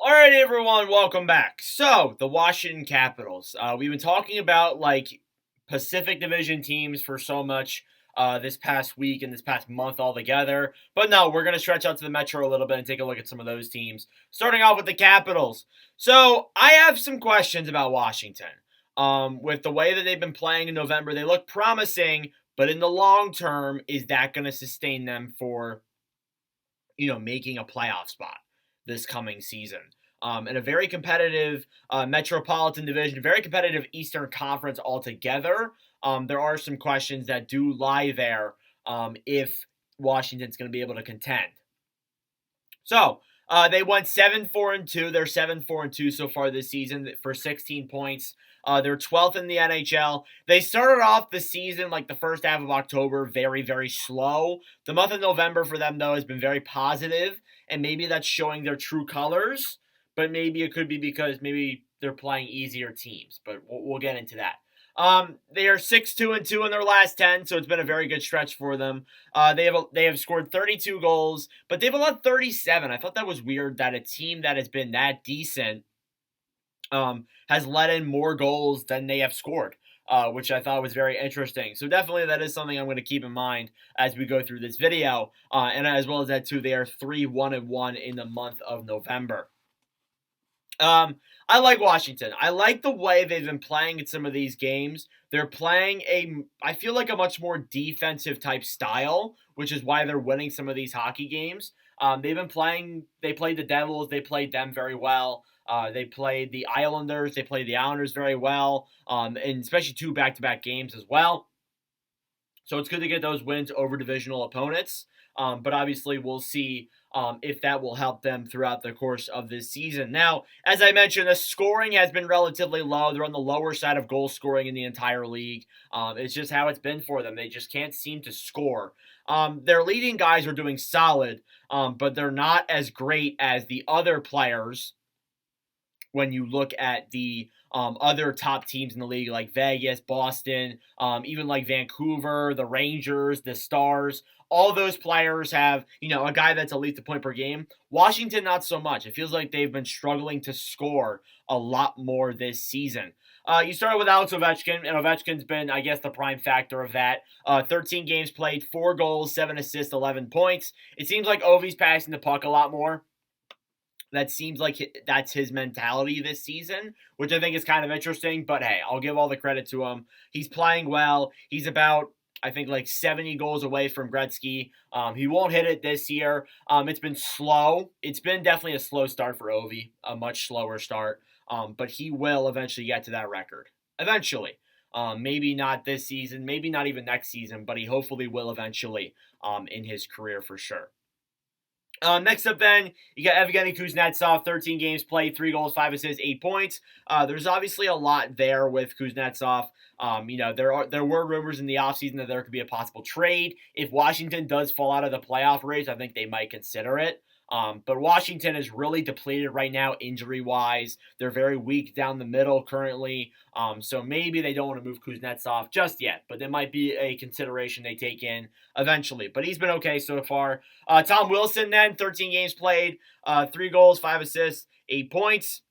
All right, everyone, welcome back. So, the Washington Capitals. We've been talking about Pacific Division teams for so much this past week and this past month altogether. But no, we're going to stretch out to the Metro a little bit and take a look at some of those teams. Starting off with the Capitals. So, I have some questions about Washington. With the way that they've been playing in November, they look promising, but in the long term, is that going to sustain them for making a playoff spot this coming season? In a very competitive Metropolitan Division, very competitive Eastern Conference altogether, there are some questions that do lie there if Washington's going to be able to contend. So they went 7-4-2. They're 7-4-2 so far this season for 16 points. They're 12th in the NHL. They started off the season, like the first half of October, very, very slow. The month of November for them, though, has been very positive, and maybe that's showing their true colors, but maybe it could be because maybe they're playing easier teams, but we'll get into that. They are 6-2-2 in their last 10, so it's been a very good stretch for them. They have scored 32 goals, but they've allowed 37. I thought that was weird that a team that has been that decent has let in more goals than they have scored, which I thought was very interesting. So definitely that is something I'm going to keep in mind as we go through this video. And as well as that too, they are 3-1-1 in the month of November. I like Washington. I like the way they've been playing in some of these games. They're playing I feel like a much more defensive type style, which is why they're winning some of these hockey games. They played the Devils, they played them very well. They played the Islanders, they played the Islanders very well, and especially 2 back-to-back games as well. So it's good to get those wins over divisional opponents. But obviously, we'll see if that will help them throughout the course of this season. Now, as I mentioned, the scoring has been relatively low. They're on the lower side of goal scoring in the entire league. It's just how it's been for them. They just can't seem to score. Their leading guys are doing solid, but they're not as great as the other players when you look at the other top teams in the league like Vegas, Boston, even like Vancouver, the Rangers, the Stars. All those players have, a guy that's at least a point per game. Washington, not so much. It feels like they've been struggling to score a lot more this season. You started with Alex Ovechkin, and Ovechkin's been, I guess, the prime factor of that. 13 games played, 4 goals, 7 assists, 11 points. It seems like Ovi's passing the puck a lot more. That seems like that's his mentality this season, which I think is kind of interesting. But hey, I'll give all the credit to him. He's playing well. He's about, I think, like 70 goals away from Gretzky. He won't hit it this year. It's been slow. It's been definitely a slow start for Ovi, a much slower start. But he will eventually get to that record. Eventually. Maybe not this season, maybe not even next season, but he hopefully will eventually in his career for sure. Next up, then, you got Evgeny Kuznetsov, 13 games played, 3 goals, 5 assists, 8 points. There's obviously a lot there with Kuznetsov. There were rumors in the offseason that there could be a possible trade. If Washington does fall out of the playoff race, I think they might consider it. But Washington is really depleted right now injury-wise. They're very weak down the middle currently. So maybe they don't want to move Kuznetsov just yet. But there might be a consideration they take in eventually. But he's been okay so far. Tom Wilson then, 13 games played, 3 goals, 5 assists, 8 points.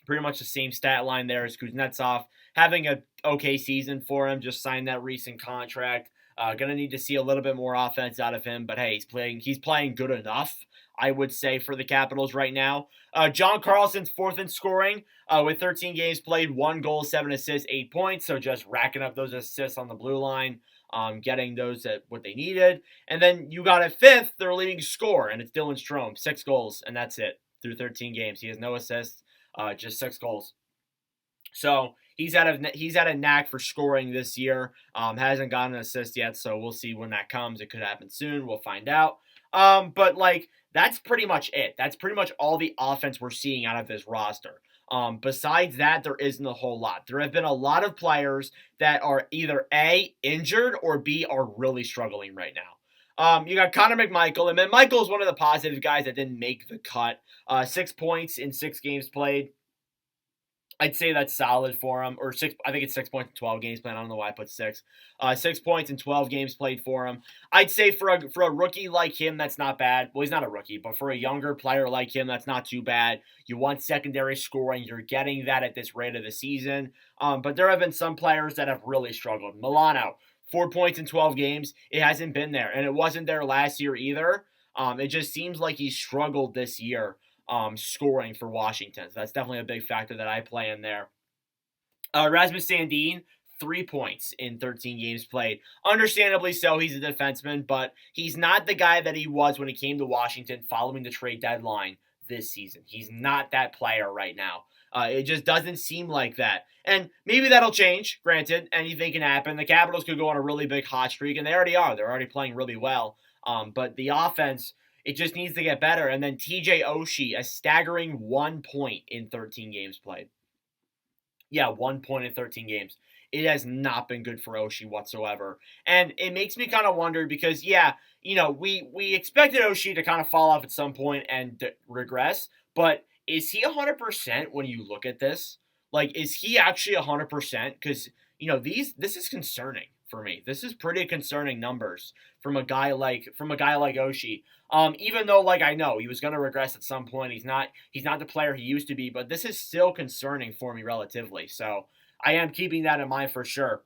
Pretty much the same stat line there as Kuznetsov. Having an okay season for him. Just signed that recent contract. Going to need to see a little bit more offense out of him. But hey, he's playing good enough, I would say, for the Capitals right now. John Carlson's 4th in scoring with 13 games played, 1 goal, 7 assists, 8 points. So just racking up those assists on the blue line, getting those at what they needed. And then you got at 5th, their leading scorer, and it's Dylan Strome, 6 goals, and that's it through 13 games. He has no assists, just 6 goals. So he's had a knack for scoring this year. Hasn't gotten an assist yet, so we'll see when that comes. It could happen soon. We'll find out. But that's pretty much it. That's pretty much all the offense we're seeing out of this roster. Besides that, there isn't a whole lot. There have been a lot of players that are either A, injured, or B, are really struggling right now. You got Connor McMichael, and McMichael is one of the positive guys that didn't make the cut. 6 points in 6 games played. I'd say that's solid for him. Or six, I think it's 6 points in 12 games played. I don't know why I put six. 6 points in 12 games played for him. I'd say for a rookie like him, that's not bad. Well, he's not a rookie, but for a younger player like him, that's not too bad. You want secondary scoring. You're getting that at this rate of the season. But there have been some players that have really struggled. Milano, 4 points in 12 games. It hasn't been there, and it wasn't there last year either. It just seems like he's struggled this year scoring for Washington. So that's definitely a big factor that I play in there. Rasmus Sandin, 3 points in 13 games played. Understandably so, he's a defenseman, but he's not the guy that he was when he came to Washington following the trade deadline this season. He's not that player right now. It just doesn't seem like that. And maybe that'll change. Granted, anything can happen. The Capitals could go on a really big hot streak, and they already are. They're already playing really well. But the offense, it just needs to get better. And then TJ Oshie, a staggering 1 point in 13 games played. Yeah, 1 point in 13 games. It has not been good for Oshie whatsoever. And it makes me kind of wonder because, yeah, we expected Oshie to kind of fall off at some point and regress, but is he 100% when you look at this? Like, is he actually 100%? Because, this is concerning for me. This is pretty concerning numbers from a guy like Oshie. Even though, like, I know he was going to regress at some point, he's not the player he used to be, but this is still concerning for me relatively. So I am keeping that in mind for sure.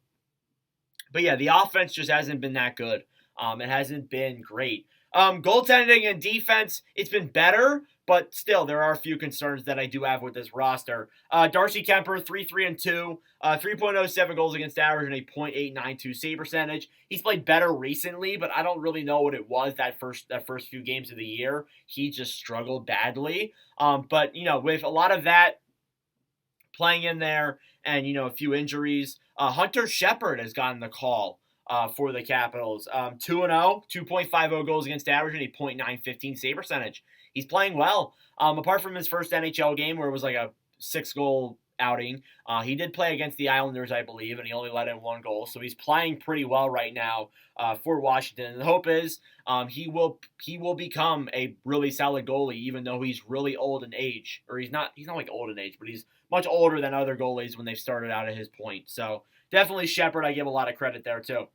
But yeah, the offense just hasn't been that good. It hasn't been great. Goaltending and defense, it's been better, but still, there are a few concerns that I do have with this roster. Darcy Kemper, 3-3-2, 3.07 goals against average and a .892 save percentage. He's played better recently, but I don't really know what it was that first few games of the year. He just struggled badly. But with a lot of that playing in there and a few injuries, Hunter Shepard has gotten the call for the Capitals. 2-0, 2.50 goals against average and a .915 save percentage. He's playing well. Apart from his first NHL game where it was like a 6-goal outing, he did play against the Islanders, I believe, and he only let in 1 goal. So he's playing pretty well right now for Washington. And the hope is he will become a really solid goalie, even though he's really old in age. Or he's not like old in age, but he's much older than other goalies when they've started out at his point. So definitely Shepard, I give a lot of credit there too.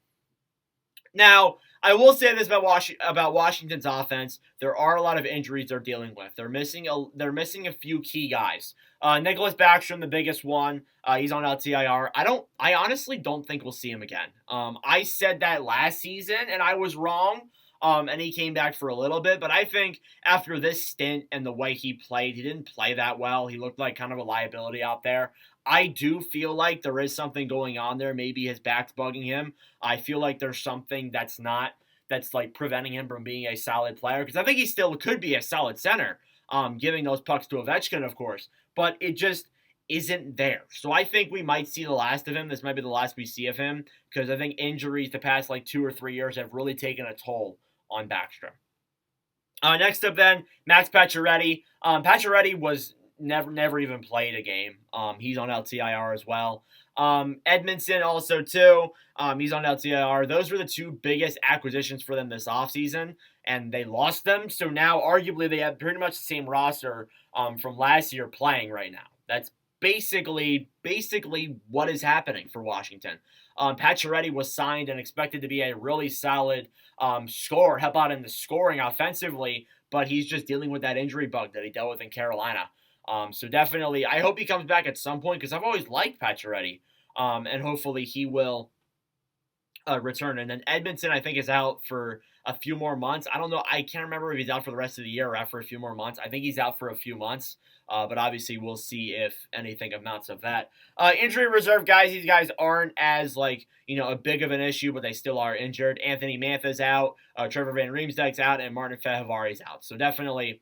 Now, I will say this about Washington's offense. There are a lot of injuries they're dealing with. They're missing a few key guys. Nicholas Backstrom, the biggest one. He's on LTIR. I honestly don't think we'll see him again. I said that last season, and I was wrong. And he came back for a little bit, but I think after this stint and the way he played, he didn't play that well. He looked like kind of a liability out there. I do feel like there is something going on there. Maybe his back's bugging him. I feel like there's something that's like preventing him from being a solid player, because I think he still could be a solid center, giving those pucks to Ovechkin, of course, but it just isn't there. So I think we might see the last of him. This might be the last we see of him, because I think injuries the past like 2 or 3 years have really taken a toll on Backstrom. Next up then, Max Pacioretty. Pacioretty was never even played a game. He's on LTIR as well. Edmondson also too. He's on LTIR. Those were the 2 biggest acquisitions for them this offseason, and they lost them. So now arguably they have pretty much the same roster from last year playing right now. That's basically what is happening for Washington. Pacioretty was signed and expected to be a really solid scorer, help out in the scoring offensively, but he's just dealing with that injury bug that he dealt with in Carolina. So definitely, I hope he comes back at some point, because I've always liked Pacioretty, and hopefully he will return. And then Edmondson, I think, is out for a few more months. I don't know. I can't remember if he's out for the rest of the year or out for a few more months. I think he's out for a few months, but obviously we'll see if anything amounts of that. Injury reserve guys, these guys aren't as a big of an issue, but they still are injured. Anthony Mantha's out, Trevor Van Riemsdyk's out, and Martin Fehervari's out. So definitely,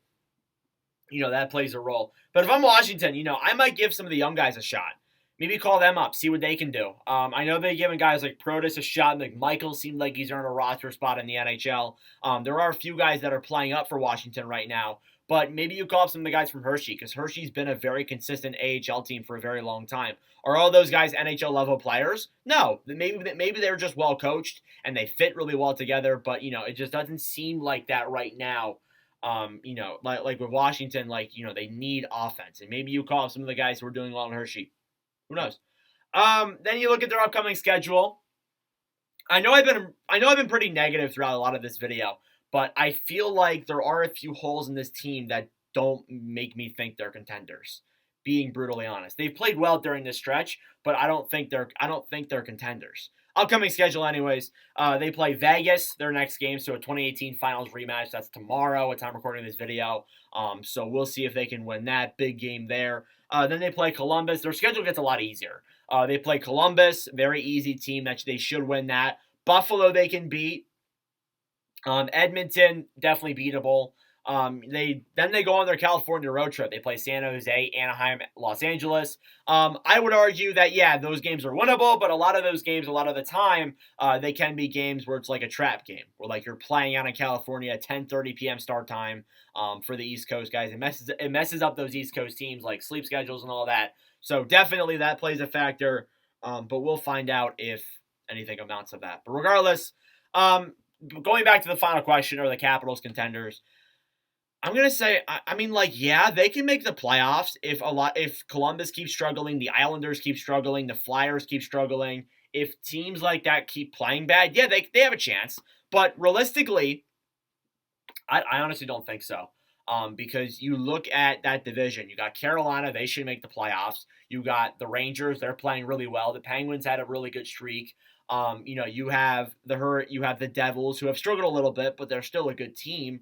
that plays a role. But if I'm Washington, I might give some of the young guys a shot. Maybe call them up, see what they can do. I know they've given guys like Protas a shot. Like Michael seemed like he's earned a roster spot in the NHL. There are a few guys that are playing up for Washington right now. But maybe you call up some of the guys from Hershey, because Hershey's been a very consistent AHL team for a very long time. Are all those guys NHL level players? No. Maybe they're just well coached and they fit really well together. But, it just doesn't seem like that right now Like with Washington, they need offense, and maybe you call up some of the guys who are doing well in Hershey. Who knows? Then you look at their upcoming schedule. I know I've been pretty negative throughout a lot of this video, but I feel like there are a few holes in this team that don't make me think they're contenders. Being brutally honest, they've played well during this stretch, but I don't think they're contenders. Upcoming schedule, anyways. They play Vegas their next game, so a 2018 Finals rematch. That's tomorrow at time recording this video. So we'll see if they can win that big game there. Then they play Columbus. Their schedule gets a lot easier. They play Columbus, very easy team that they should win that. Buffalo they can beat. Edmonton definitely beatable. They go on their California road trip. They play San Jose, Anaheim, Los Angeles. I would argue that those games are winnable, but a lot of those games, a lot of the time, they can be games where it's like a trap game, where like you're playing out in California, 10:30 p.m. start time for the East Coast guys. It messes up those East Coast teams like sleep schedules and all that. So definitely that plays a factor. But we'll find out if anything amounts to that. But regardless, going back to the final question, or the Capitals contenders. I'm gonna say, they can make the playoffs if Columbus keeps struggling, the Islanders keep struggling, the Flyers keep struggling. If teams like that keep playing bad, they have a chance. But realistically, I honestly don't think so. Because you look at that division, you got Carolina, they should make the playoffs. You got the Rangers, they're playing really well. The Penguins had a really good streak. You have the Devils, who have struggled a little bit, but they're still a good team.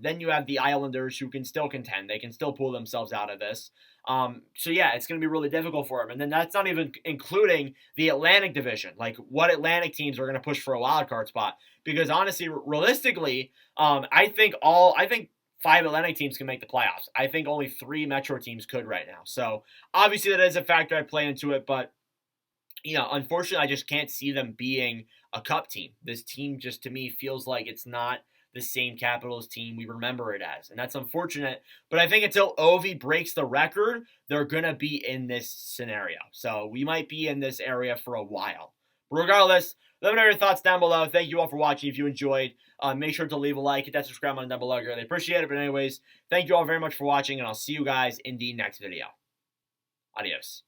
Then you have the Islanders, who can still contend. They can still pull themselves out of this. It's going to be really difficult for them. And then that's not even including the Atlantic division. Like, what Atlantic teams are going to push for a wild card spot? Because honestly, realistically, I think 5 Atlantic teams can make the playoffs. I think only 3 Metro teams could right now. So obviously that is a factor I play into it, but unfortunately, I just can't see them being a cup team. This team just, to me, feels like it's not the same Capitals team we remember it as. And that's unfortunate. But I think until Ovi breaks the record, they're going to be in this scenario. So we might be in this area for a while. But regardless, let me know your thoughts down below. Thank you all for watching. If you enjoyed, make sure to leave a like, hit that subscribe button down below. I really appreciate it. But anyways, thank you all very much for watching, and I'll see you guys in the next video. Adios.